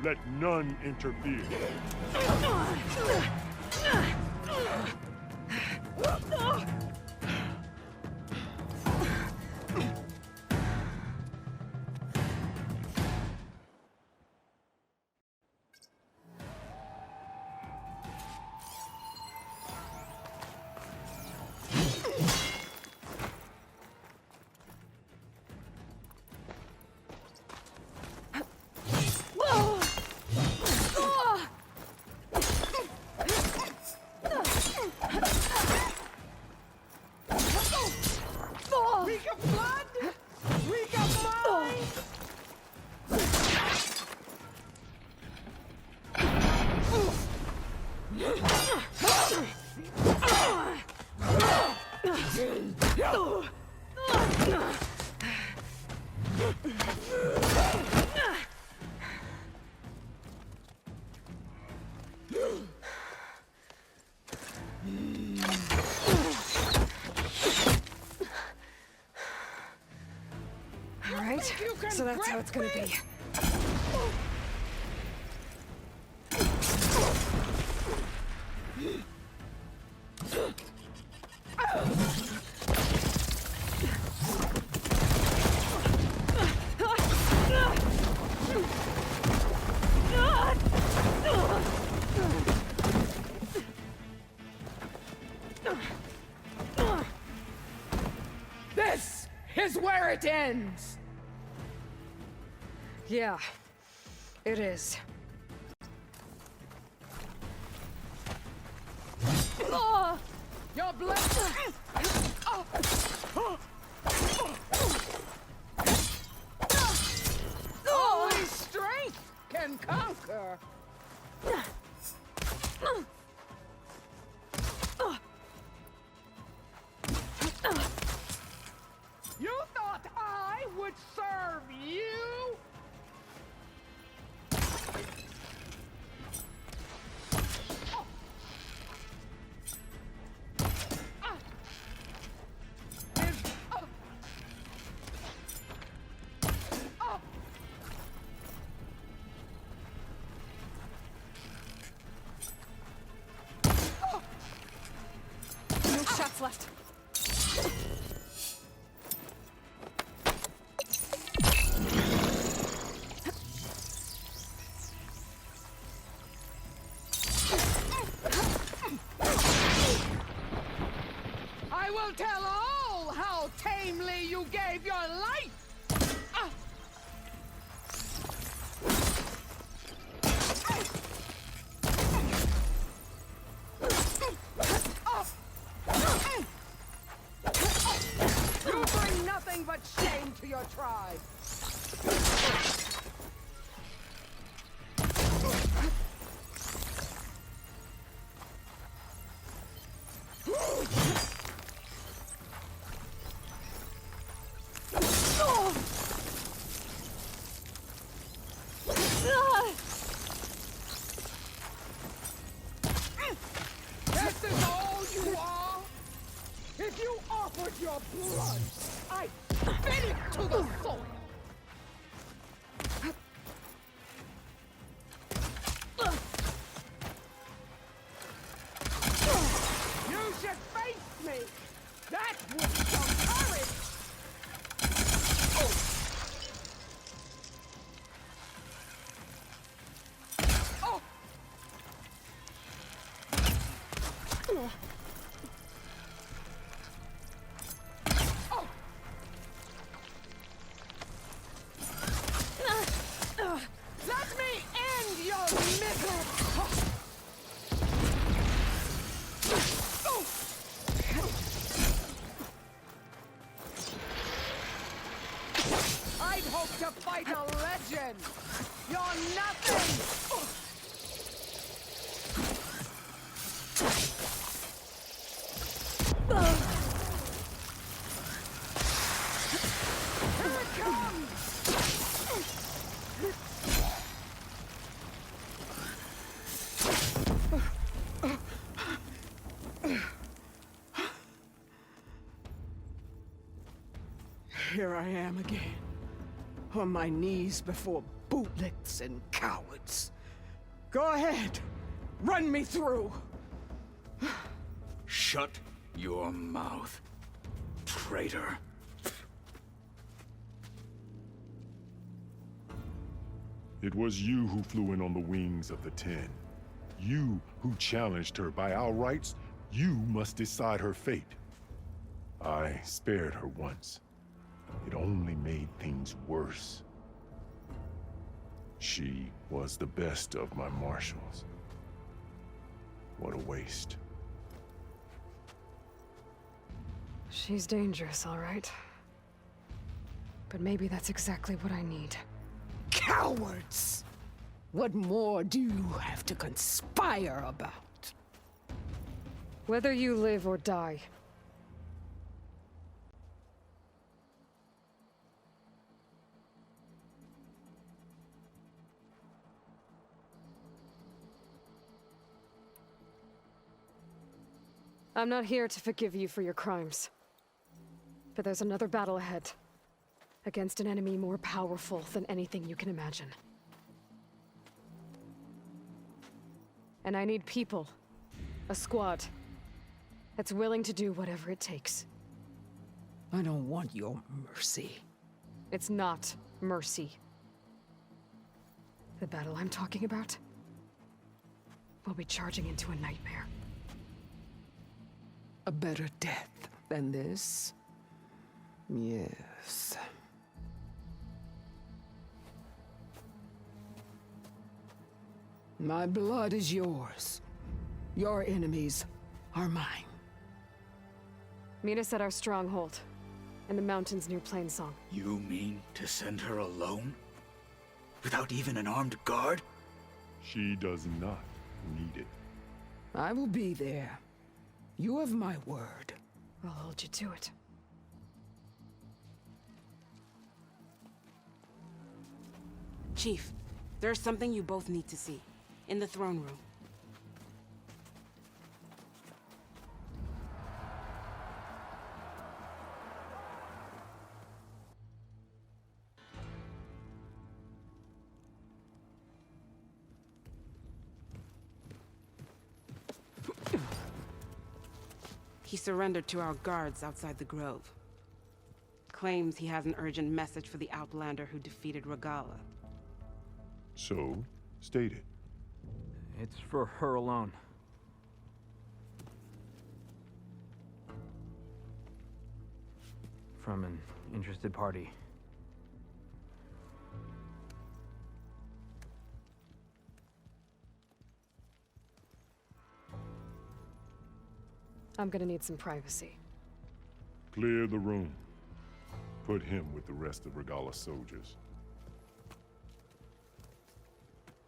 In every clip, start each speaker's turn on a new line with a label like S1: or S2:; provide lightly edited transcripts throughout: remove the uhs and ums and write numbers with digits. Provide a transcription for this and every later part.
S1: Let none interfere.
S2: Alright, so that's how it's gonna be.
S3: This is where it ends!
S2: Yeah, it is.
S3: Your blood... Only strength can conquer! You thought I would serve you?
S2: No shots left.
S3: I will tell all how tamely you gave your life! You bring nothing but shame to your tribe! This is all you are? If you offered your blood, I'd spit it to the soil! You should face me! That would show courage! Let me end your misery! I'd hoped to fight a legend! You're nothing! Here it comes!
S4: Here I am again, on my knees before
S3: bootlicks and cowards. Go ahead. Run me through.
S4: Shut your mouth, traitor.
S1: It was you who flew in on the wings of the 10. You who challenged her. By our rights, you must decide her fate. I spared her once. It only made things worse. She was the best of my marshals. What a waste.
S2: She's dangerous, all right. But maybe that's exactly what I need.
S3: Cowards! What more do you have to conspire about?
S2: Whether you live or die. I'm not here to forgive you for your crimes. But there's another battle ahead. Against an enemy more powerful than anything you can imagine. And I need people. A squad. That's willing to do whatever it takes.
S3: I don't want your mercy.
S2: It's not mercy. The battle I'm talking about will be charging into a nightmare.
S3: A better death than this? Yes. My blood is yours. Your enemies are mine.
S2: Meet us at our stronghold, in the mountains near Plainsong.
S4: You mean to send her alone? Without even an armed guard?
S1: She does not need it.
S3: I will be there. You have my word.
S2: I'll hold you to it.
S5: Chief, there's something you both need to see. In the throne room. He surrendered to our guards outside the grove. Claims he has an urgent message for the Outlander who defeated Regala.
S1: So, state it.
S6: It's for her alone. From an interested party.
S2: I'm gonna need some privacy.
S1: Clear the room. Put him with the rest of Regala's soldiers.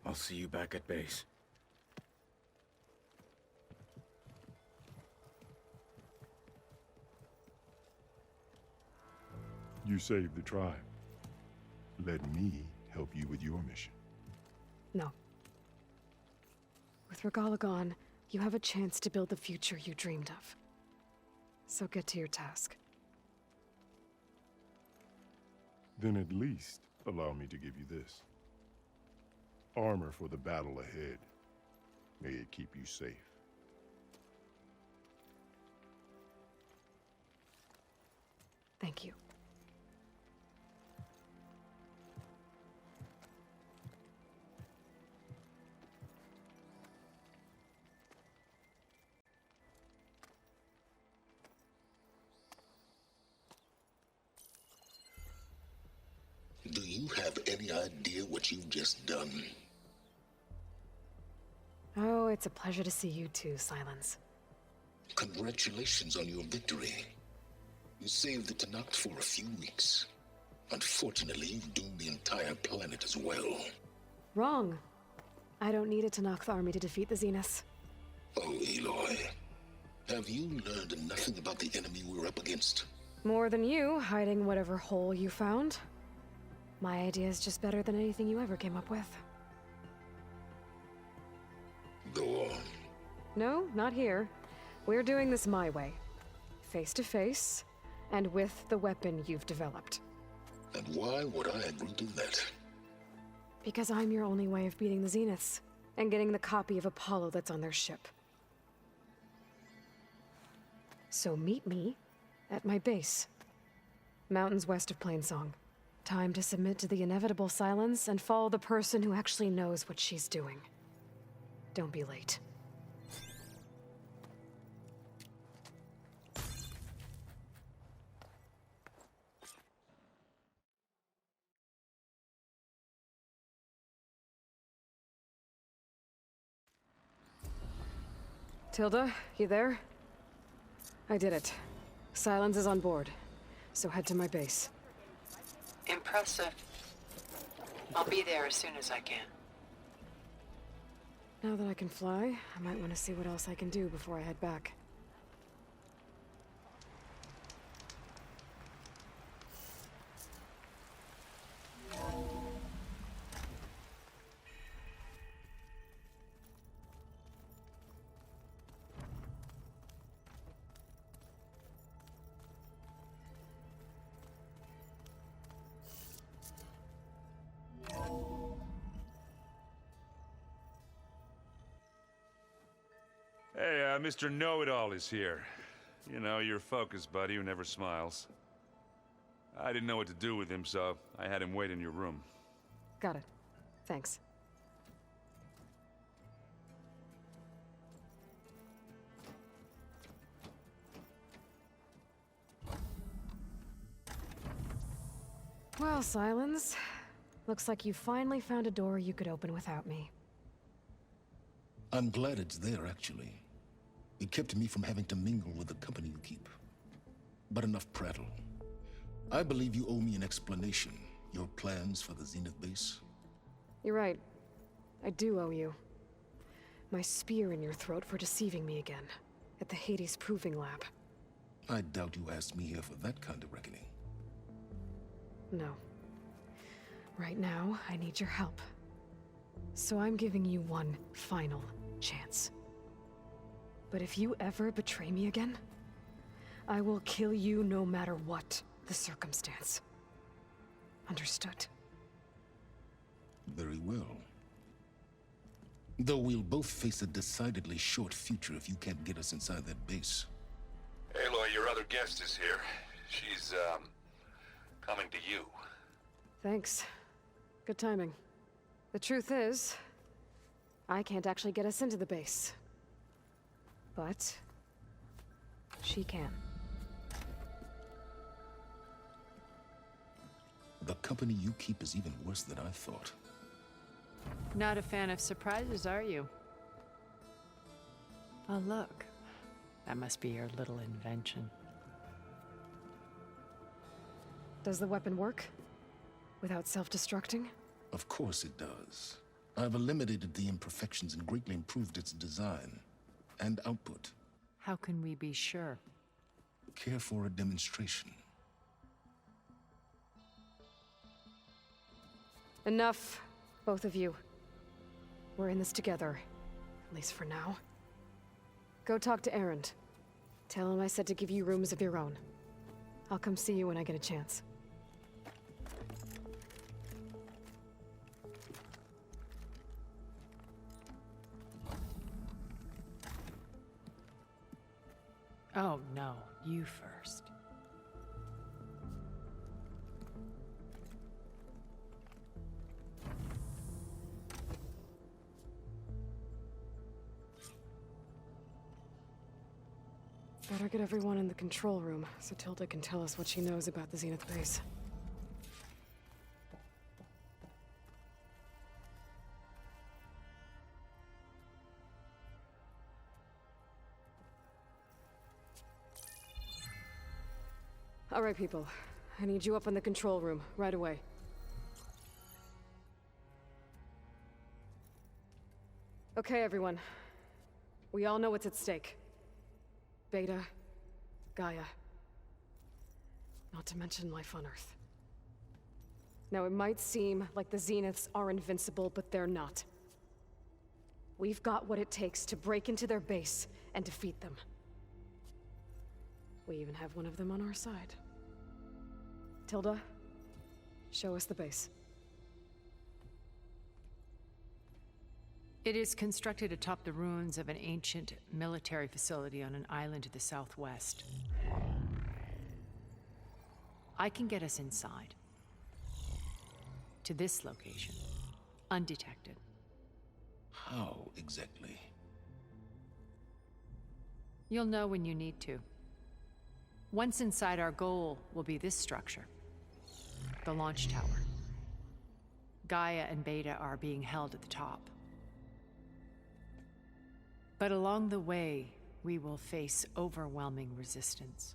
S4: I'll see you back at base.
S1: You saved the tribe. Let me help you with your mission.
S2: No. With Regala gone, you have a chance to build the future you dreamed of. So get to your task.
S1: Then at least allow me to give you this. Armor for the battle ahead. May it keep you safe.
S2: Thank you.
S7: Do you have any idea what you've just done?
S2: Oh, it's a pleasure to see you too, Silence.
S7: Congratulations on your victory. You saved the Tenakth for a few weeks. Unfortunately, you've doomed the entire planet as well.
S2: Wrong. I don't need a Tenakth army to defeat the Zeniths.
S7: Oh, Aloy. Have you learned nothing about the enemy we're up against?
S2: More than you, hiding whatever hole you found. My idea is just better than anything you ever came up with.
S7: Go on.
S2: No, not here. We're doing this my way. Face to face, and with the weapon you've developed.
S7: And why would I agree to that?
S2: Because I'm your only way of beating the Zeniths, and getting the copy of Apollo that's on their ship. So meet me at my base. Mountains west of Plainsong. Time to submit to the inevitable silence and follow the person who actually knows what she's doing. Don't be late. Tilda, you there? I did it. Silence is on board, so head to my base.
S8: Impressive. I'll be there as soon as I can.
S2: Now that I can fly, I might want to see what else I can do before I head back.
S9: Hey, Mr. Know-It-All is here. You know, your focus buddy who never smiles. I didn't know what to do with him, so I had him wait in your room.
S2: Got it. Thanks. Well, Silence. Looks like you finally found a door you could open without me.
S7: I'm glad it's there, actually. It kept me from having to mingle with the company you keep. But enough prattle. I believe you owe me an explanation. Your plans for the Zenith base?
S2: You're right. I do owe you. My spear in your throat for deceiving me again. At the Hades Proving Lab.
S7: I doubt you asked me here for that kind of reckoning.
S2: No. Right now, I need your help. So I'm giving you one final chance. But if you ever betray me again, I will kill you no matter what the circumstance. Understood?
S7: Very well. Though we'll both face a decidedly short future if you can't get us inside that base.
S10: Aloy, your other guest is here. She's, coming to you.
S2: Thanks. Good timing. The truth is, I can't actually get us into the base. But she can.
S7: The company you keep is even worse than I thought.
S8: Not a fan of surprises, are you? Oh, look. That must be your little invention.
S2: Does the weapon work? Without self-destructing?
S7: Of course it does. I've eliminated the imperfections and greatly improved its design and output.
S8: How can we be sure?
S7: Care for a demonstration?
S2: Enough, both of you. We're in this together, at least for now. Go talk to Erend. Tell him I said to give you rooms of your own. I'll come see you when I get a chance.
S8: Oh, no. You first.
S2: Better get everyone in the control room, so Tilda can tell us what she knows about the Zenith base. All right, people. I need you up in the control room, right away. Okay, everyone. We all know what's at stake. Beta, Gaia. Not to mention life on Earth. Now, it might seem like the Zeniths are invincible, but they're not. We've got what it takes to break into their base and defeat them. We even have one of them on our side. Tilda, show us the base.
S11: It is constructed atop the ruins of an ancient military facility on an island to the southwest. I can get us inside. To this location. Undetected.
S7: How exactly?
S11: You'll know when you need to. Once inside, our goal will be this structure. The launch tower. Gaia and Beta are being held at the top. But along the way, we will face overwhelming resistance.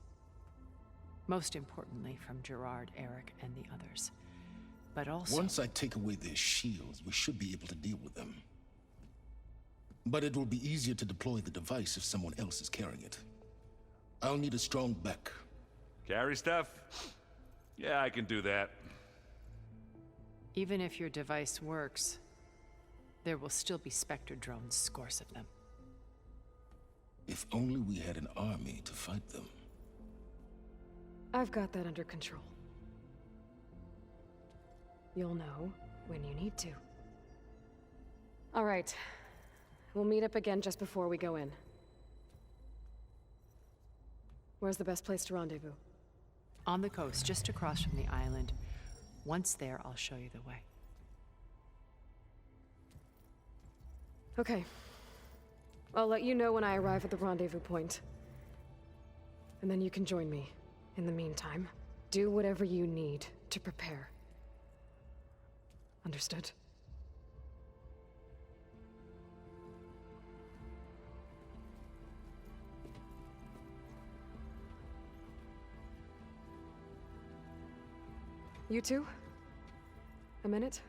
S11: Most importantly from Gerard, Eric, and the others. But also...
S7: Once I take away their shields, we should be able to deal with them. But it will be easier to deploy the device if someone else is carrying it. I'll need a strong back.
S9: Carry stuff? Yeah, I can do that.
S11: Even if your device works, there will still be Spectre drones, scores of them.
S7: If only we had an army to fight them.
S2: I've got that under control. You'll know when you need to. All right. We'll meet up again just before we go in. Where's the best place to rendezvous?
S11: On the coast, just across from the island. Once there, I'll show you the way.
S2: Okay. I'll let you know when I arrive at the rendezvous point. And then you can join me. In the meantime, do whatever you need to prepare. Understood? You two? A minute?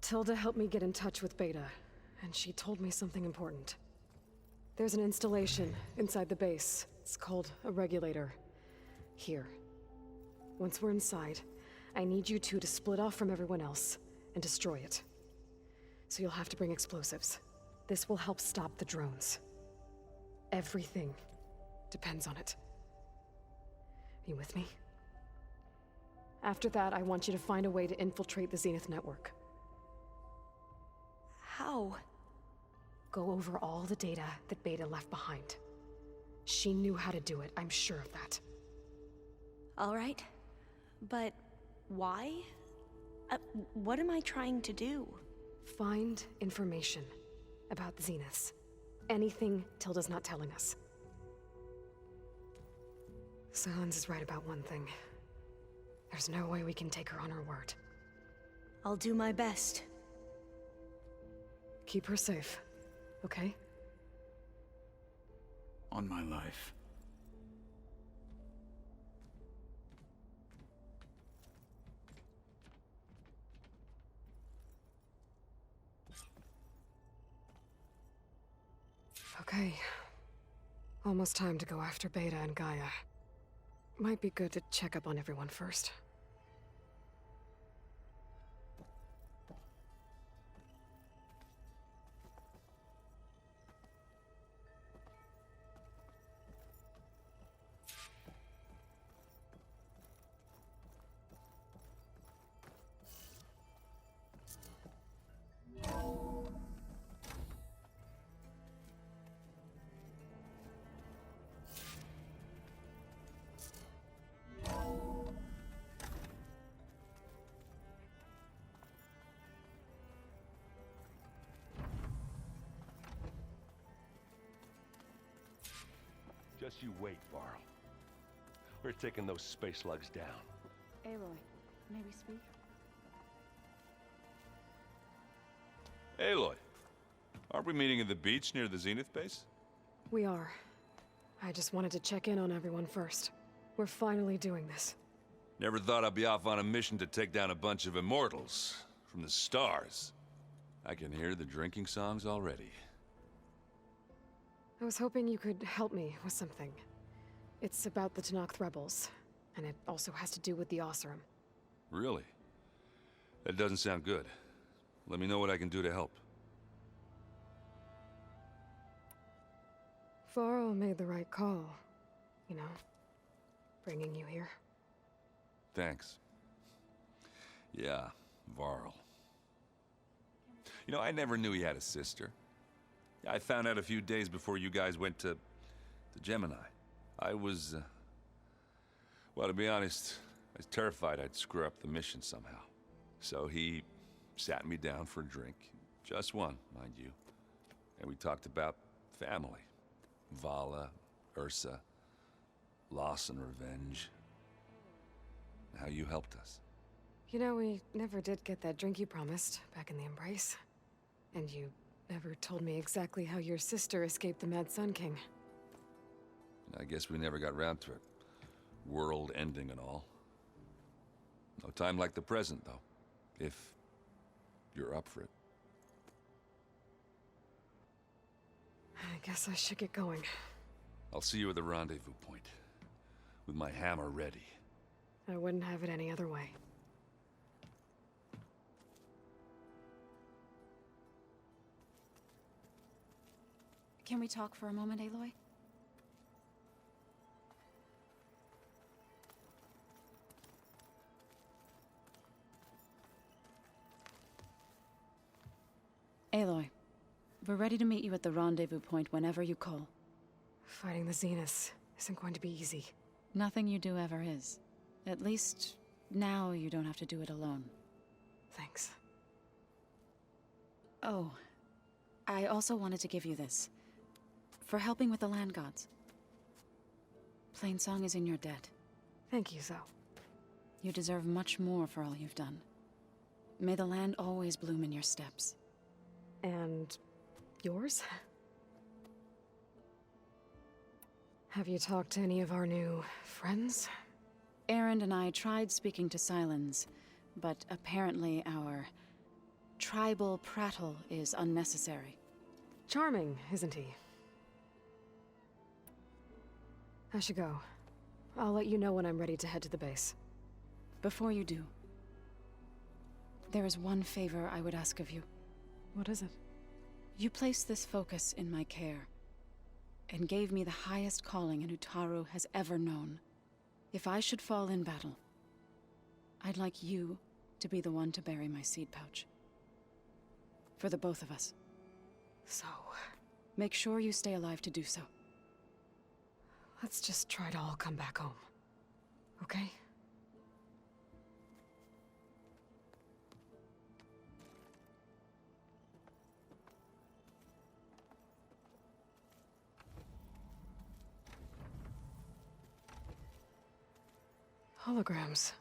S2: Tilda helped me get in touch with Beta, and she told me something important. There's an installation inside the base. It's called a regulator. Here. Once we're inside, I need you two to split off from everyone else and destroy it. So you'll have to bring explosives. This will help stop the drones. Everything depends on it. Are you with me? After that, I want you to find a way to infiltrate the Zenith network.
S12: How?
S2: Go over all the data that Beta left behind. She knew how to do it, I'm sure of that.
S12: All right. But why? What am I trying to do?
S2: Find information about the Zeniths. Anything Tilda's not telling us. Silence is right about one thing. There's no way we can take her on her word.
S12: I'll do my best.
S2: Keep her safe, okay?
S4: On my life.
S2: Okay. Almost time to go after Beta and Gaia. Might be good to check up on everyone first.
S13: Just you wait, Varl. We're taking those space slugs down.
S14: Aloy, may we speak?
S9: Aloy, aren't we meeting at the beach near the Zenith base?
S2: We are. I just wanted to check in on everyone first. We're finally doing this.
S9: Never thought I'd be off on a mission to take down a bunch of immortals from the stars. I can hear the drinking songs already.
S2: I was hoping you could help me with something. It's about the Tenakth rebels, and it also has to do with the Oseram.
S9: Really? That doesn't sound good. Let me know what I can do to help.
S2: Varl made the right call. You know, bringing you here.
S9: Thanks. Yeah, Varl. You know, I never knew he had a sister. I found out a few days before you guys went to Gemini. I was, well, to be honest, I was terrified I'd screw up the mission somehow. So he sat me down for a drink. Just one, mind you. And we talked about family. Vala, Ursa, loss and revenge. How you helped us.
S2: You know, we never did get that drink you promised back in the Embrace. And you never told me exactly how your sister escaped the Mad Sun King.
S9: I guess we never got around to it. World ending and all. No time like the present, though. If you're up for it.
S2: I guess I should get going.
S9: I'll see you at the rendezvous point. With my hammer ready.
S2: I wouldn't have it any other way.
S14: Can we talk for a moment, Aloy? Aloy, we're ready to meet you at the rendezvous point whenever you call.
S2: Fighting the Zeniths isn't going to be easy.
S14: Nothing you do ever is. At least, now you don't have to do it alone.
S2: Thanks.
S14: Oh, I also wanted to give you this. For helping with the land gods. Plainsong is in your debt.
S2: Thank you, Zoe.
S14: You deserve much more for all you've done. May the land always bloom in your steps.
S2: And yours? Have you talked to any of our new friends?
S14: Erend and I tried speaking to Sylens, but apparently our tribal prattle is unnecessary.
S2: Charming, isn't he? I should go. I'll let you know when I'm ready to head to the base.
S14: Before you do, there is one favor I would ask of you.
S2: What is it?
S14: You placed this focus in my care, and gave me the highest calling an Utaru has ever known. If I should fall in battle, I'd like you to be the one to bury my seed pouch. For the both of us.
S2: So...
S14: make sure you stay alive to do so.
S2: let's just try to all come back home. Okay? Holograms.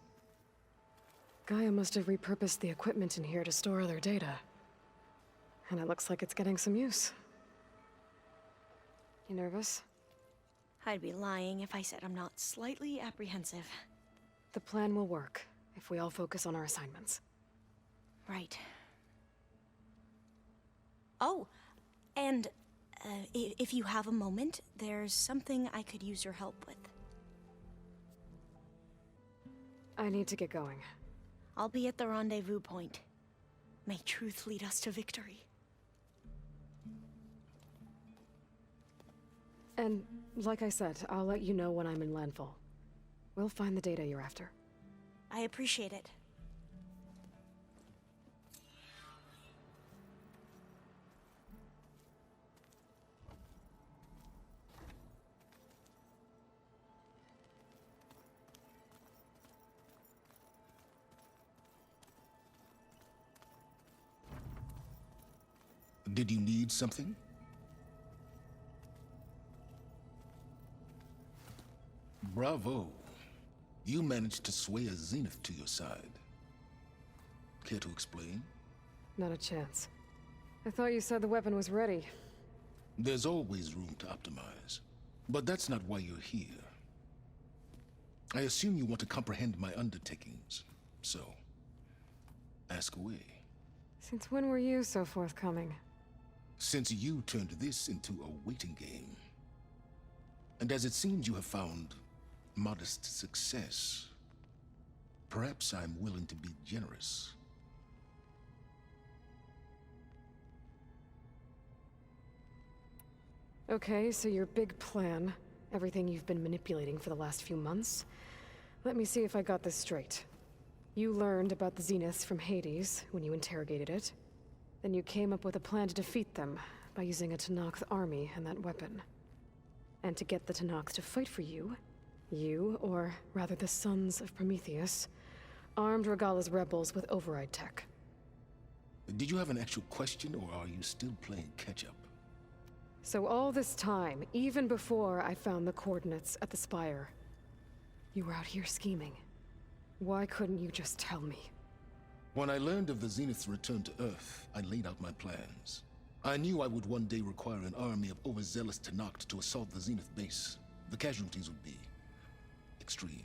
S2: Gaia must have repurposed the equipment in here to store their data. And it looks like it's getting some use. You nervous?
S12: I'd be lying if I said I'm not slightly apprehensive.
S2: The plan will work, if we all focus on our assignments.
S12: Right. Oh, and if you have a moment, there's something I could use your help with.
S2: I need to get going.
S12: I'll be at the rendezvous point. May truth lead us to victory.
S2: And, like I said, I'll let you know when I'm in landfall. We'll find the data you're after.
S12: I appreciate it.
S7: Did you need something? Bravo. You managed to sway a Zenith to your side. Care to explain?
S2: Not a chance. I thought you said the weapon was ready.
S7: There's always room to optimize. But that's not why you're here. I assume you want to comprehend my undertakings. So, ask away.
S2: Since when were you so forthcoming?
S7: Since you turned this into a waiting game. And as it seems you have found modest success, perhaps I'm willing to be generous.
S2: Okay, so your big plan, everything you've been manipulating for the last few months. Let me see if I got this straight. You learned about the Zeniths from Hades when you interrogated it. Then you came up with a plan to defeat them by using a Tenakth army and that weapon. And to get the Tenakth to fight for you, or rather the Sons of Prometheus, armed Regalla's rebels with override tech.
S7: Did you have an actual question, or are you still playing catch-up?
S2: So all this time, even before I found the coordinates at the Spire, you were out here scheming. Why couldn't you just tell me?
S7: When I learned of the Zenith's return to Earth, I laid out my plans. I knew I would one day require an army of overzealous Tenakth to assault the Zenith base. The casualties would be extreme.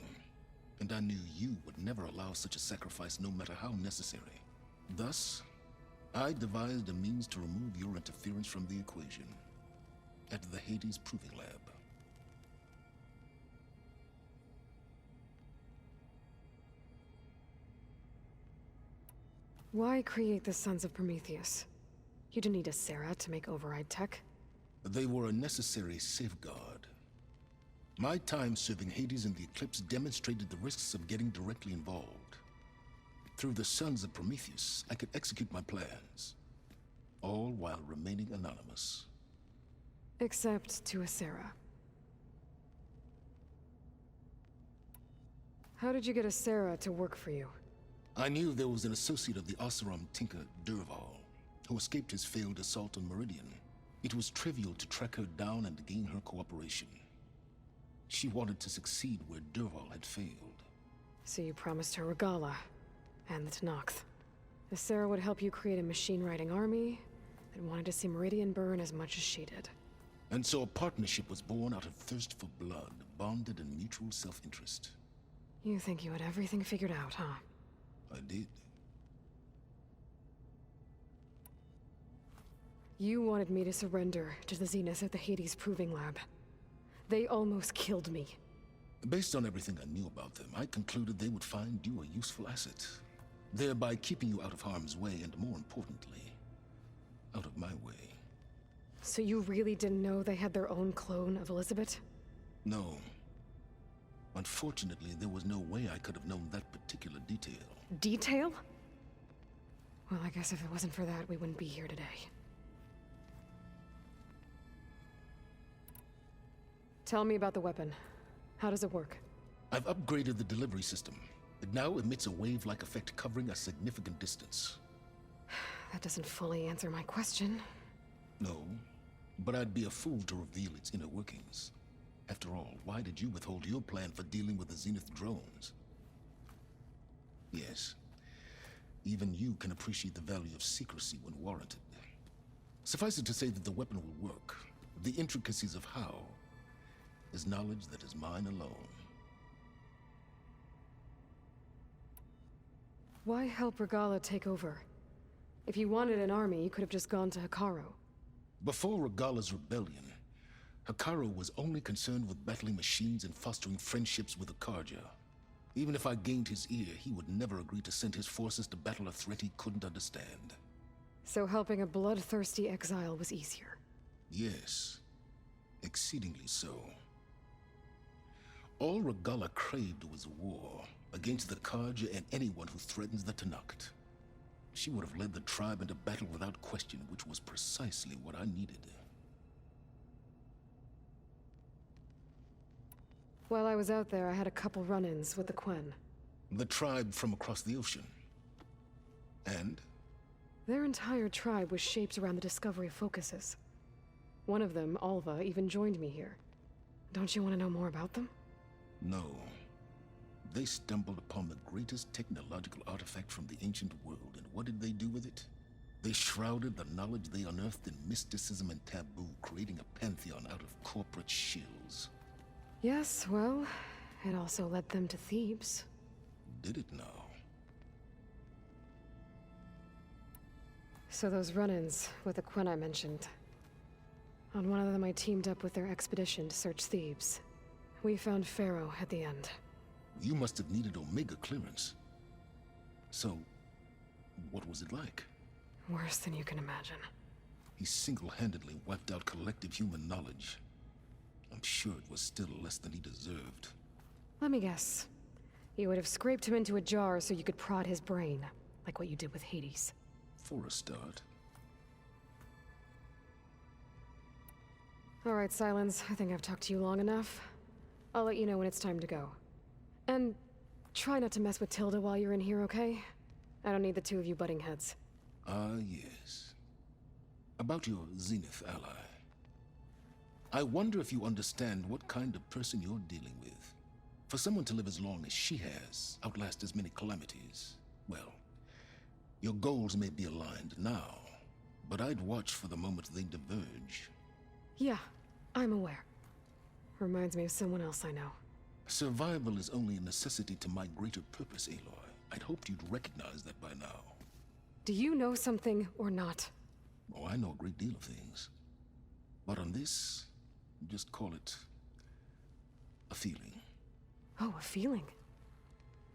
S7: And I knew you would never allow such a sacrifice, no matter how necessary. Thus, I devised a means to remove your interference from the equation at the Hades Proving Lab.
S2: Why create the Sons of Prometheus? You didn't need a Sarah to make override tech.
S7: They were a necessary safeguard. My time serving Hades in the Eclipse demonstrated the risks of getting directly involved. Through the Sons of Prometheus, I could execute my plans, all while remaining anonymous.
S2: Except to a Sarah. How did you get a Sarah to work for you?
S7: I knew there was an associate of the Oseram tinker, Durval, who escaped his failed assault on Meridian. It was trivial to track her down and gain her cooperation. She wanted to succeed where Durval had failed.
S2: So you promised her Regalla, and the Tenakth. The Sarah would help you create a machine-riding army that wanted to see Meridian burn as much as she did.
S7: And so a partnership was born out of thirst for blood, bonded in mutual self-interest.
S2: You think you had everything figured out, huh?
S7: I did.
S2: You wanted me to surrender to the Zeniths at the Hades Proving Lab. They almost killed me.
S7: Based on everything I knew about them, I concluded they would find you a useful asset, thereby keeping you out of harm's way and, more importantly, out of my way.
S2: So you really didn't know they had their own clone of Elizabeth?
S7: No. Unfortunately, there was no way I could have known that particular detail.
S2: Detail? Well, I guess if it wasn't for that, we wouldn't be here today. Tell me about the weapon. How does it work?
S7: I've upgraded the delivery system. It now emits a wave-like effect covering a significant distance.
S2: That doesn't fully answer my question.
S7: No, but I'd be a fool to reveal its inner workings. After all, why did you withhold your plan for dealing with the Zenith drones? Yes, even you can appreciate the value of secrecy when warranted. Suffice it to say that the weapon will work. The intricacies of how is knowledge that is mine alone.
S2: Why help Regalla take over? If you wanted an army, you could have just gone to Hekarro.
S7: Before Regalla's rebellion, Hekarro was only concerned with battling machines and fostering friendships with the Karja. Even if I gained his ear, he would never agree to send his forces to battle a threat he couldn't understand.
S2: So helping a bloodthirsty exile was easier?
S7: Yes, exceedingly so. All Regalla craved was war against the Karja and anyone who threatens the Tenakth. She would have led the tribe into battle without question, which was precisely what I needed.
S2: While I was out there, I had a couple run-ins with the Quen.
S7: The tribe from across the ocean. And?
S2: Their entire tribe was shaped around the discovery of focuses. One of them, Alva, even joined me here. Don't you want to know more about them?
S7: No. They stumbled upon the greatest technological artifact from the ancient world, and what did they do with it? They shrouded the knowledge they unearthed in mysticism and taboo, creating a pantheon out of corporate shills.
S2: Yes, well, it also led them to Thebes.
S7: Did it now?
S2: So those run-ins with the Quen I mentioned. On one of them I teamed up with their expedition to search Thebes. We found Pharaoh at the end.
S7: You must have needed Omega clearance. So, what was it like?
S2: Worse than you can imagine.
S7: he single-handedly wiped out collective human knowledge. I'm sure it was still less than he deserved.
S2: Let me guess. You would have scraped him into a jar so you could prod his brain, like what you did with Hades.
S7: For a start.
S2: All right, Silence. I think I've talked to you long enough. I'll let you know when it's time to go. And try not to mess with Tilda while you're in here, okay? I don't need the two of you butting heads.
S7: Ah, yes. About your Zenith ally. I wonder if you understand what kind of person you're dealing with. For someone to live as long as she has, outlast as many calamities, well, your goals may be aligned now, but I'd watch for the moment they diverge.
S2: Yeah, I'm aware. Reminds me of someone else I know.
S7: Survival is only a necessity to my greater purpose, Aloy. I'd hoped you'd recognize that by now.
S2: Do you know something or not?
S7: Oh, I know a great deal of things. But on this, just call it a feeling.
S2: Oh, a feeling?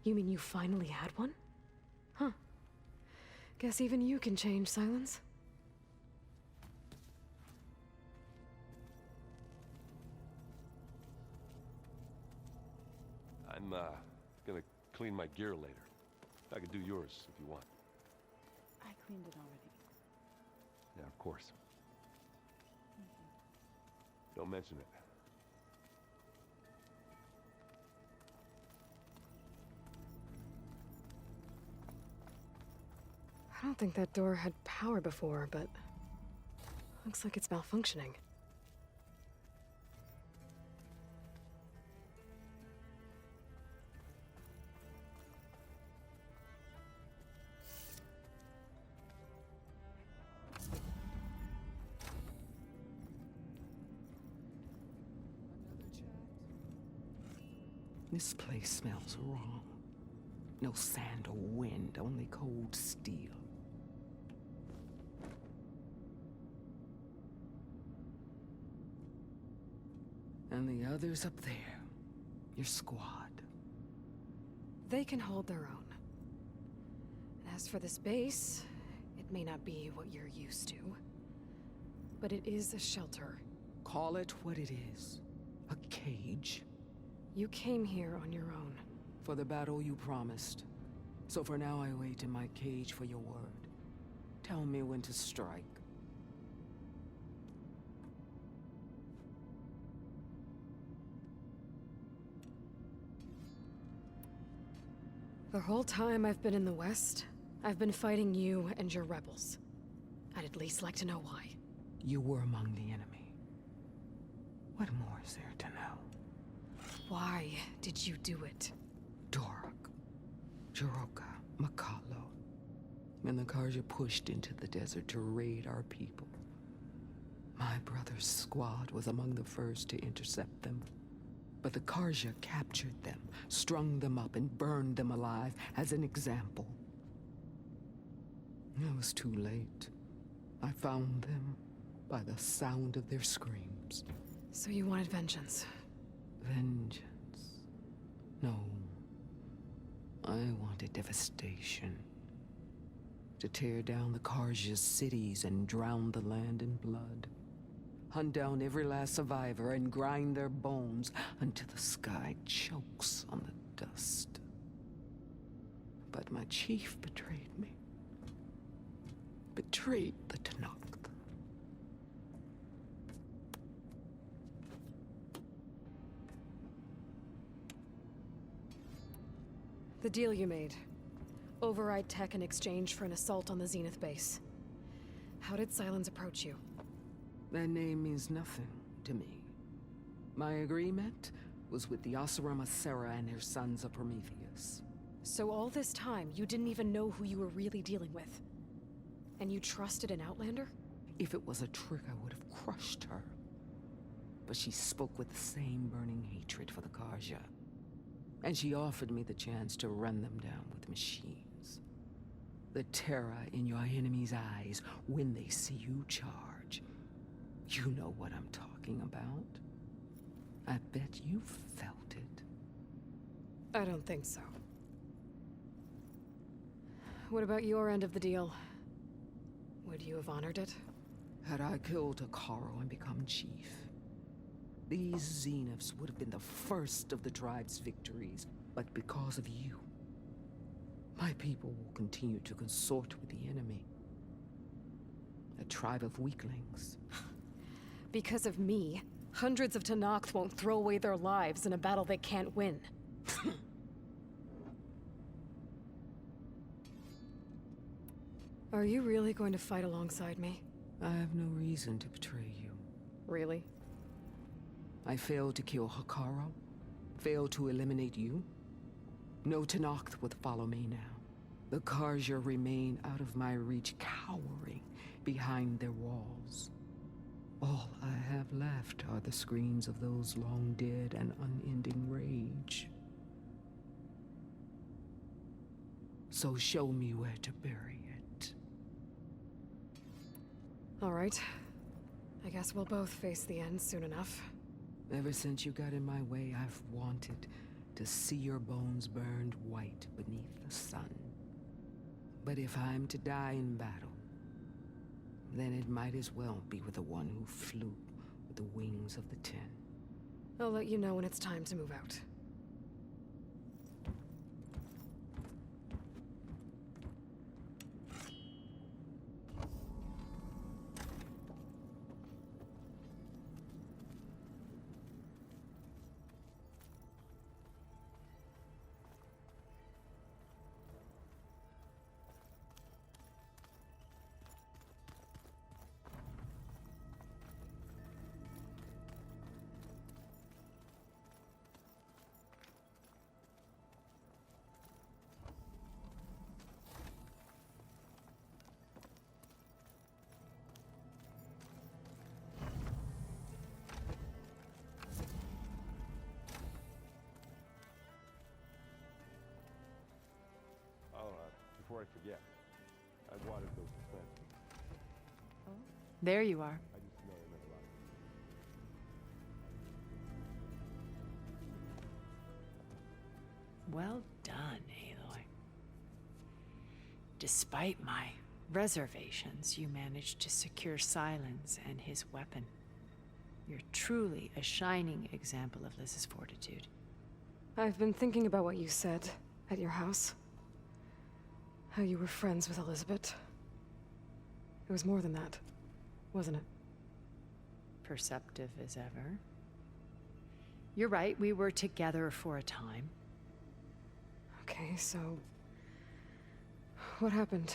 S2: You mean you finally had one? Huh. Guess even you can change, Silence.
S13: I'm, gonna clean my gear later. I could do yours if you want.
S14: I cleaned it already.
S13: Yeah, of course. Don't mention it.
S2: I don't think that door had power before, but looks like it's malfunctioning.
S15: This place smells wrong. No sand or wind, only cold steel. And the others up there, your squad.
S2: They can hold their own. As for this base, it may not be what you're used to, but it is a shelter.
S15: Call it what it is. A cage.
S2: You came here on your own.
S15: For the battle you promised. So for now I wait in my cage for your word. Tell me when to strike.
S2: The whole time I've been in the West, I've been fighting you and your rebels. I'd at least like to know why.
S15: You were among the enemy. What more is there to know?
S2: Why did you do it?
S15: Dork, Jiroka, Makalo, and the Karja pushed into the desert to raid our people. My brother's squad was among the first to intercept them. But the Karja captured them, strung them up, and burned them alive as an example. It was too late. I found them by the sound of their screams.
S2: So you wanted vengeance?
S15: Vengeance? No. I wanted devastation. To tear down the Karja's cities and drown the land in blood. Hunt down every last survivor and grind their bones until the sky chokes on the dust. But my chief betrayed me. Betrayed the Tenakth.
S2: The deal you made. Override tech in exchange for an assault on the Zenith base. How did Silence approach you?
S15: That name means nothing to me. My agreement was with the Oseram Asera and their sons of Prometheus.
S2: So all this time, you didn't even know who you were really dealing with? And you trusted an Outlander?
S15: If it was a trick, I would have crushed her. But she spoke with the same burning hatred for the Karja. And she offered me the chance to run them down with machines. The terror in your enemy's eyes when they see you charge. You know what I'm talking about. I bet you felt it.
S2: I don't think so. What about your end of the deal? Would you have honored it?
S15: Had I killed Hakaru and become chief, these Zeniths would have been the first of the tribe's victories. But because of you, my people will continue to consort with the enemy. A tribe of weaklings.
S2: Because of me, hundreds of Tenakth won't throw away their lives in a battle they can't win. Are you really going to fight alongside me?
S15: I have no reason to betray you.
S2: Really?
S15: I failed to kill Hakaru, failed to eliminate you. No Tenakth would follow me now. The Karja remain out of my reach, cowering behind their walls. All I have left are the screams of those long dead and unending rage. So show me where to bury it.
S2: All right. I guess we'll both face the end soon enough.
S15: Ever since you got in my way, I've wanted to see your bones burned white beneath the sun. But if I'm to die in battle, then it might as well be with the one who flew with the wings of the 10.
S2: I'll let you know when it's time to move out.
S13: Before I forget, I watered those defenses.
S11: There you are.
S13: I just know they meant a lot.
S11: Well done, Aloy. Despite my reservations, you managed to secure Silence and his weapon. You're truly a shining example of Liz's fortitude.
S2: I've been thinking about what you said at your house. How you were friends with Elizabeth. It was more than that, wasn't it?
S11: Perceptive as ever. You're right, we were together for a time.
S2: Okay, so... what happened?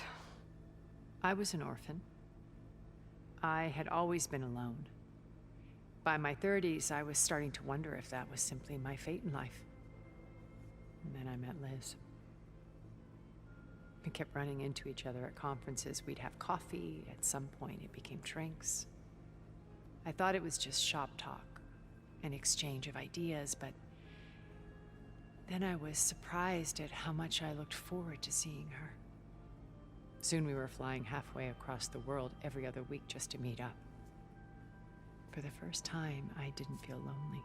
S11: I was an orphan. I had always been alone. By my 30s, I was starting to wonder if that was simply my fate in life. And then I met Liz. We kept running into each other at conferences. We'd have coffee. At some point, it became drinks. I thought it was just shop talk, an exchange of ideas, but then I was surprised at how much I looked forward to seeing her. Soon we were flying halfway across the world every other week just to meet up. For the first time, I didn't feel lonely.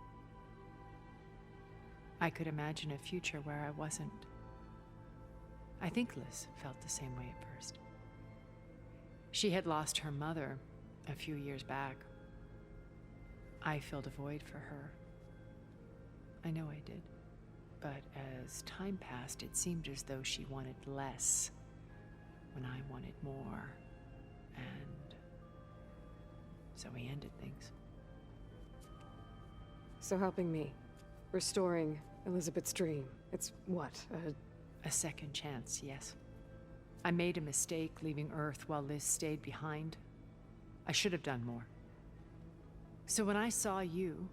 S11: I could imagine a future where I wasn't. I think Liz felt the same way at first. She had lost her mother a few years back. I filled a void for her. I know I did. But as time passed, it seemed as though she wanted less when I wanted more. And so we ended things.
S2: So helping me, restoring Elizabeth's dream, it's what,
S11: A second chance, yes. I made a mistake leaving Earth while Liz stayed behind. I should have done more. So when I saw you,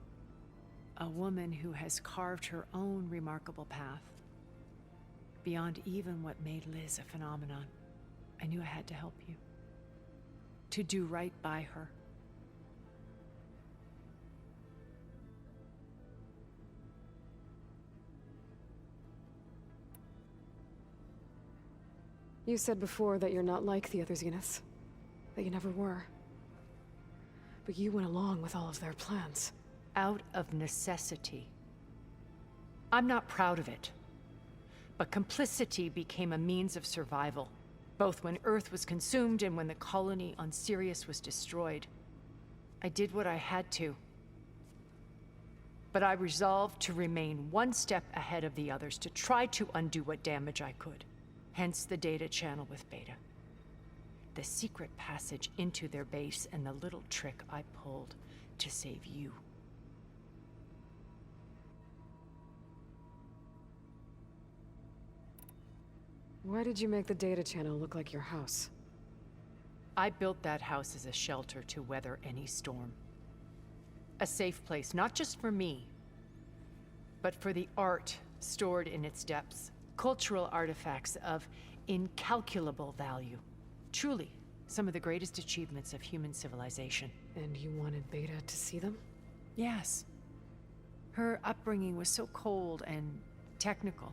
S11: a woman who has carved her own remarkable path, beyond even what made Liz a phenomenon, I knew I had to help you. To do right by her.
S2: You said before that you're not like the other Zeniths. That you never were. But you went along with all of their plans.
S11: Out of necessity. I'm not proud of it. But complicity became a means of survival. both when Earth was consumed and when the colony on Sirius was destroyed. I did what I had to. But I resolved to remain one step ahead of the others, to try to undo what damage I could. Hence the data channel with Beta. The secret passage into their base and the little trick I pulled to save you.
S2: Why did you make the data channel look like your house?
S11: I built that house as a shelter to weather any storm. A safe place, not just for me, but for the art stored in its depths. Cultural artifacts of incalculable value. Truly, some of the greatest achievements of human civilization.
S2: And you wanted Beta to see them?
S11: Yes. Her upbringing was so cold and technical.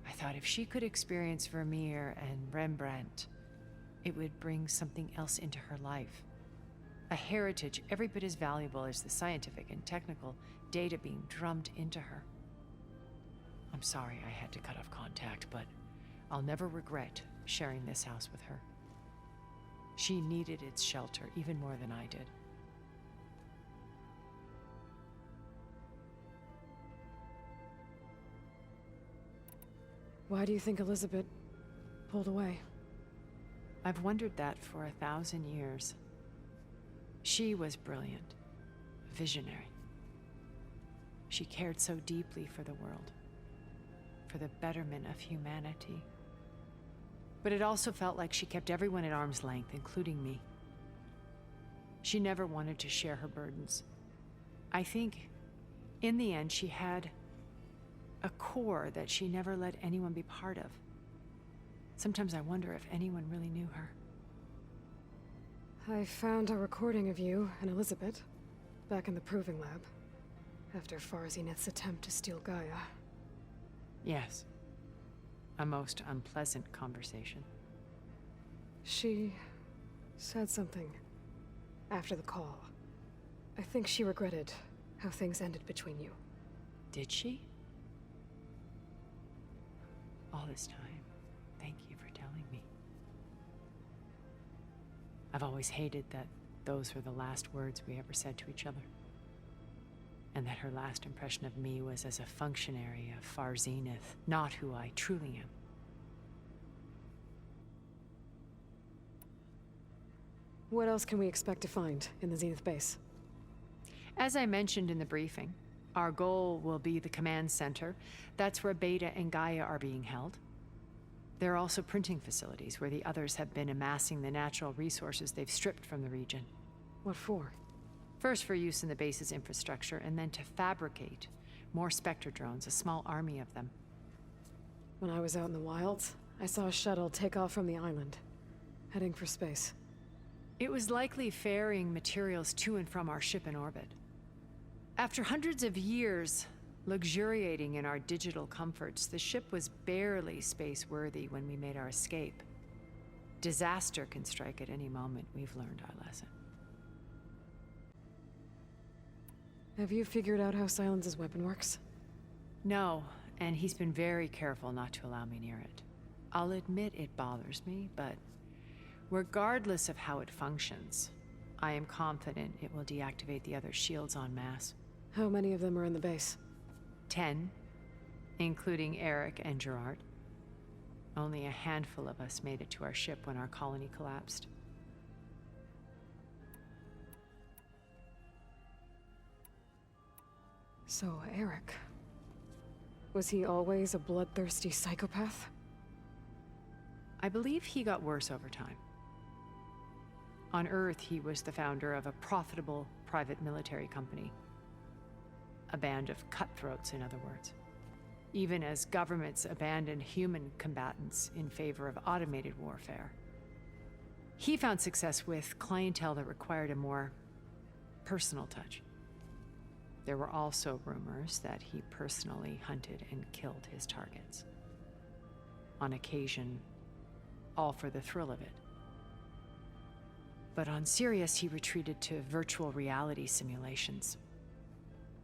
S11: I thought if she could experience Vermeer and Rembrandt, it would bring something else into her life. A heritage every bit as valuable as the scientific and technical data being drummed into her. I'm sorry I had to cut off contact, but I'll never regret sharing this house with her. She needed its shelter even more than I did.
S2: Why do you think Elizabeth pulled away?
S11: I've wondered that for 1,000 years. She was brilliant, visionary. She cared so deeply for the world, for the betterment of humanity. But it also felt like she kept everyone at arm's length, including me. She never wanted to share her burdens. I think, in the end, she had a core that she never let anyone be part of. Sometimes I wonder if anyone really knew her.
S2: I found a recording of you and Elizabeth back in the Proving Lab after Farzineth's attempt to steal Gaia.
S11: Yes. A most unpleasant conversation.
S2: She said something after the call. I think she regretted how things ended between you.
S11: Did she? All this time, thank you for telling me. I've always hated that those were the last words we ever said to each other. And that her last impression of me was as a functionary of Far Zenith, not who I truly am.
S2: What else can we expect to find in the Zenith base?
S11: As I mentioned in the briefing, our goal will be the command center. That's where Beta and Gaia are being held. There are also printing facilities where the others have been amassing the natural resources they've stripped from the region.
S2: What for?
S11: First for use in the base's infrastructure, and then to fabricate more Spectre drones, a small army of them.
S2: When I was out in the wilds, I saw a shuttle take off from the island, heading for space.
S11: It was likely ferrying materials to and from our ship in orbit. After hundreds of years luxuriating in our digital comforts, the ship was barely space-worthy when we made our escape. Disaster can strike at any moment. We've learned our lesson.
S2: Have you figured out how Silence's weapon works?
S11: No, and he's been very careful not to allow me near it. I'll admit it bothers me, but regardless of how it functions, I am confident it will deactivate the other shields en masse.
S2: How many of them are in the base?
S11: 10, including Eric and Gerard. Only a handful of us made it to our ship when our colony collapsed.
S2: So, Eric... was he always a bloodthirsty psychopath?
S11: I believe he got worse over time. On Earth, he was the founder of a profitable private military company. A band of cutthroats, in other words. Even as governments abandoned human combatants in favor of automated warfare. He found success with clientele that required a more personal touch. There were also rumors that he personally hunted and killed his targets. On occasion, all for the thrill of it. But on Sirius, he retreated to virtual reality simulations.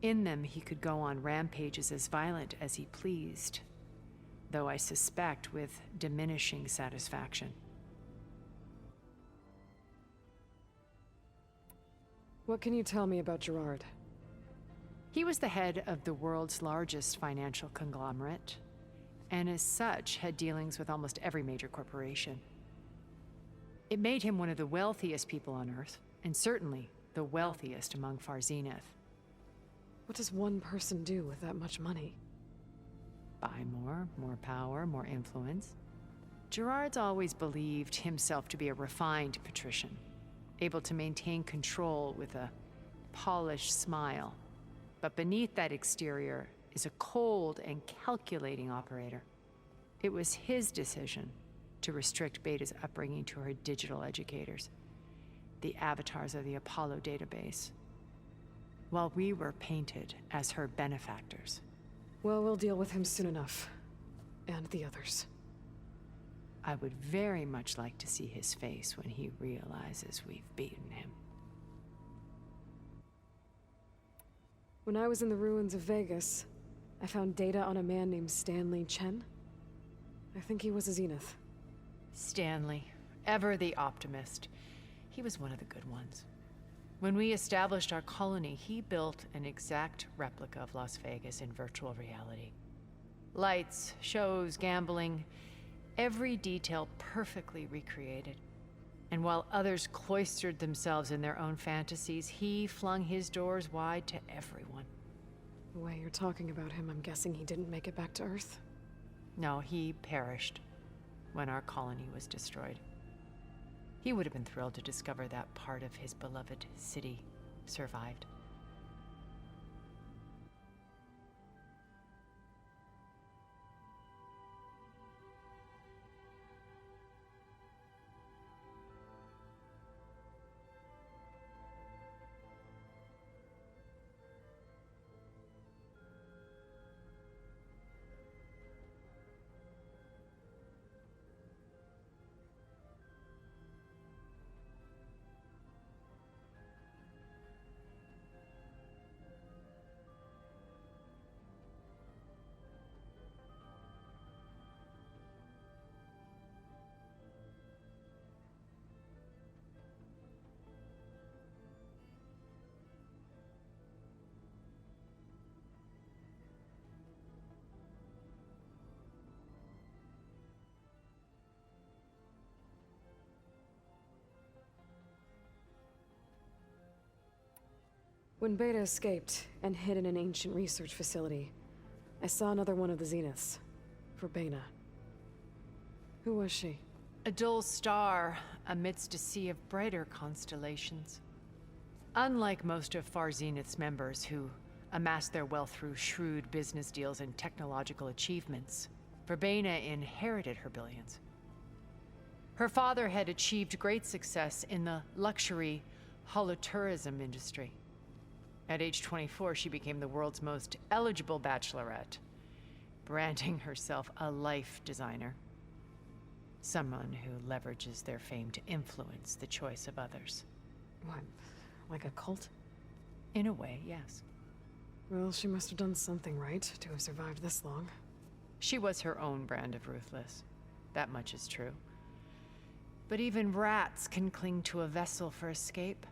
S11: In them, he could go on rampages as violent as he pleased. though I suspect with diminishing satisfaction.
S2: What can you tell me about Gerard?
S11: He was the head of the world's largest financial conglomerate, and as such had dealings with almost every major corporation. It made him one of the wealthiest people on Earth, and certainly the wealthiest among Far Zenith.
S2: What does one person do with that much money?
S11: Buy more power, more influence. Gerard's always believed himself to be a refined patrician, able to maintain control with a polished smile. But beneath that exterior is a cold and calculating operator. It was his decision to restrict Beta's upbringing to her digital educators, the avatars of the Apollo database, while we were painted as her benefactors.
S2: Well, we'll deal with him soon enough. And the others.
S11: I would very much like to see his face when he realizes we've beaten him.
S2: When I was in the ruins of Vegas, I found data on a man named Stanley Chen. I think he was a Zenith.
S11: Stanley, ever the optimist. He was one of the good ones. When we established our colony, he built an exact replica of Las Vegas in virtual reality. Lights, shows, gambling, every detail perfectly recreated. And while others cloistered themselves in their own fantasies, he flung his doors wide to everyone.
S2: The way you're talking about him, I'm guessing he didn't make it back to Earth?
S11: No, he perished when our colony was destroyed. He would have been thrilled to discover that part of his beloved city survived.
S2: When Beta escaped and hid in an ancient research facility, I saw another one of the Zeniths, Verbena. Who was she?
S11: A dull star amidst a sea of brighter constellations. Unlike most of Far Zenith's members who amassed their wealth through shrewd business deals and technological achievements, Verbena inherited her billions. Her father had achieved great success in the luxury holotourism industry. At age 24, she became the world's most eligible bachelorette, branding herself a life designer. Someone who leverages their fame to influence the choice of others.
S2: What, like a cult?
S11: In a way, yes.
S2: Well, she must have done something right to have survived this long.
S11: She was her own brand of ruthless. That much is true. But even rats can cling to a vessel for escape.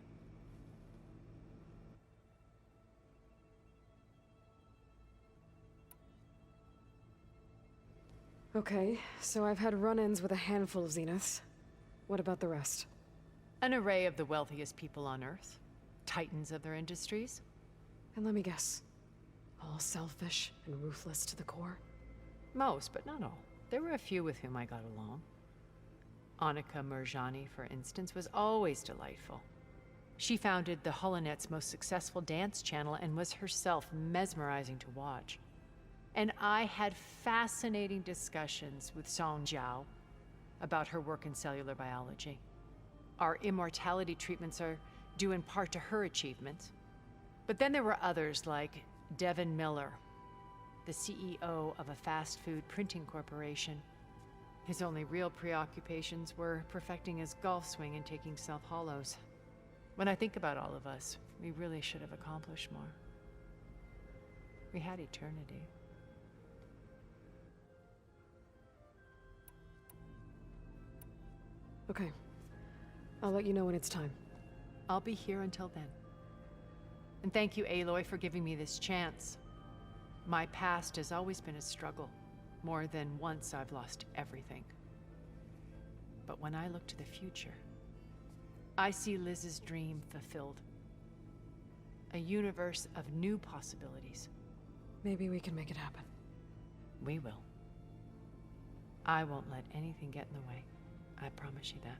S2: Okay, so I've had run-ins with a handful of Zeniths. What about the rest?
S11: An array of the wealthiest people on Earth. Titans of their industries.
S2: And let me guess. All selfish and ruthless to the core?
S11: Most, but not all. There were a few with whom I got along. Annika Murjani, for instance, was always delightful. She founded the Holonet's most successful dance channel and was herself mesmerizing to watch. And I had fascinating discussions with Song Jiao about her work in cellular biology. Our immortality treatments are due in part to her achievements. But then there were others like Devin Miller, the CEO of a fast food printing corporation. His only real preoccupations were perfecting his golf swing and taking self-hollows. When I think about all of us, we really should have accomplished more. We had eternity.
S2: Okay. I'll let you know when it's time.
S11: I'll be here until then. And thank you, Aloy, for giving me this chance. My past has always been a struggle. More than once I've lost everything. But when I look to the future, I see Liz's dream fulfilled. A universe of new possibilities.
S2: Maybe we can make it happen.
S11: We will. I won't let anything get in the way. I promise you that.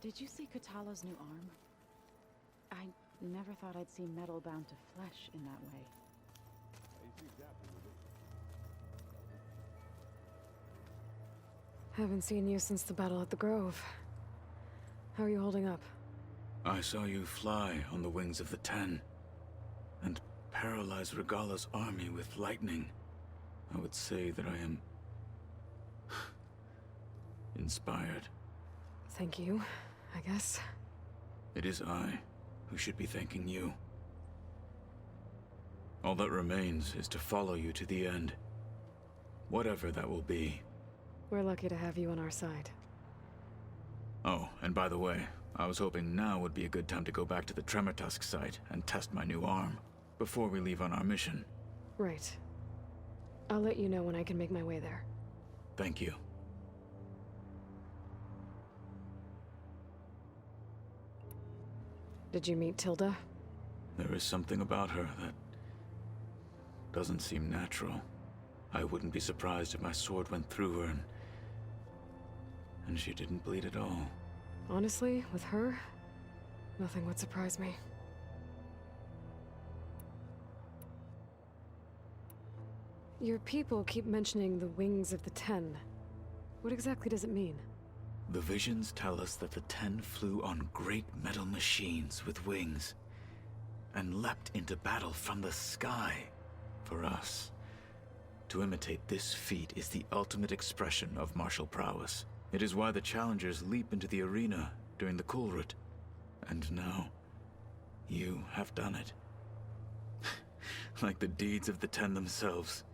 S14: Did you see Katala's new arm? I never thought I'd see metal bound to flesh in that way.
S2: Haven't seen you since the battle at the Grove. How are you holding up?
S4: I saw you fly on the wings of the Ten, and paralyze Regala's army with lightning. I would say that I am inspired.
S2: Thank you, I guess.
S4: It is I who should be thanking you. All that remains is to follow you to the end. Whatever that will be.
S2: We're lucky to have you on our side.
S4: Oh, and by the way, I was hoping now would be a good time to go back to the Tremortusk site and test my new arm, before we leave on our mission.
S2: Right. I'll let you know when I can make my way there.
S4: Thank you.
S2: Did you meet Tilda?
S4: There is something about her that doesn't seem natural. I wouldn't be surprised if my sword went through her and she didn't bleed at all.
S2: Honestly, with her, nothing would surprise me. Your people keep mentioning the wings of the Ten. What exactly does it mean?
S4: The visions tell us that the Ten flew on great metal machines with wings, and leapt into battle from the sky for us. To imitate this feat is the ultimate expression of martial prowess. It is why the challengers leap into the arena during the Kulrut. And now, you have done it. Like the deeds of the Ten themselves,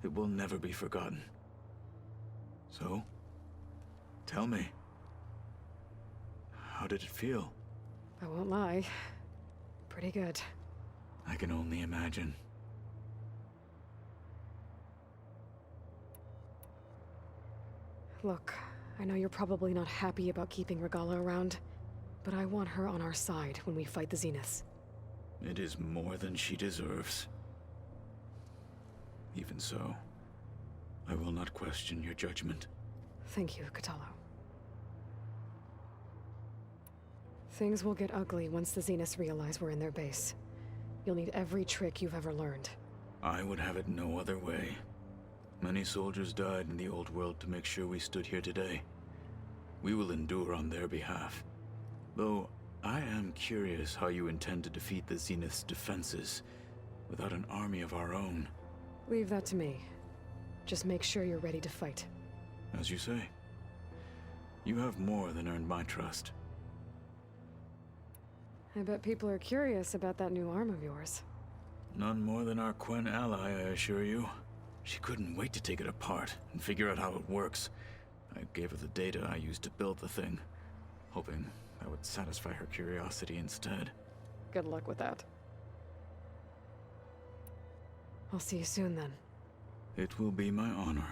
S4: it will never be forgotten. So, tell me, how did it feel?
S2: I won't lie. Pretty good.
S4: I can only imagine.
S2: Look, I know you're probably not happy about keeping Regala around, but I want her on our side when we fight the Zeniths.
S4: It is more than she deserves. Even so, I will not question your judgment.
S2: Thank you, Katalo. Things will get ugly once the Zeniths realize we're in their base. You'll need every trick you've ever learned.
S4: I would have it no other way. Many soldiers died in the old world to make sure we stood here today. We will endure on their behalf. Though, I am curious how you intend to defeat the Zenith's defenses without an army of our own.
S2: Leave that to me. Just make sure you're ready to fight.
S4: As you say. You have more than earned my trust.
S2: I bet people are curious about that new arm of yours.
S4: None more than our Quen ally, I assure you. She couldn't wait to take it apart and figure out how it works. I gave her the data I used to build the thing, hoping that would satisfy her curiosity instead.
S2: Good luck with that. I'll see you soon then.
S4: It will be my honor.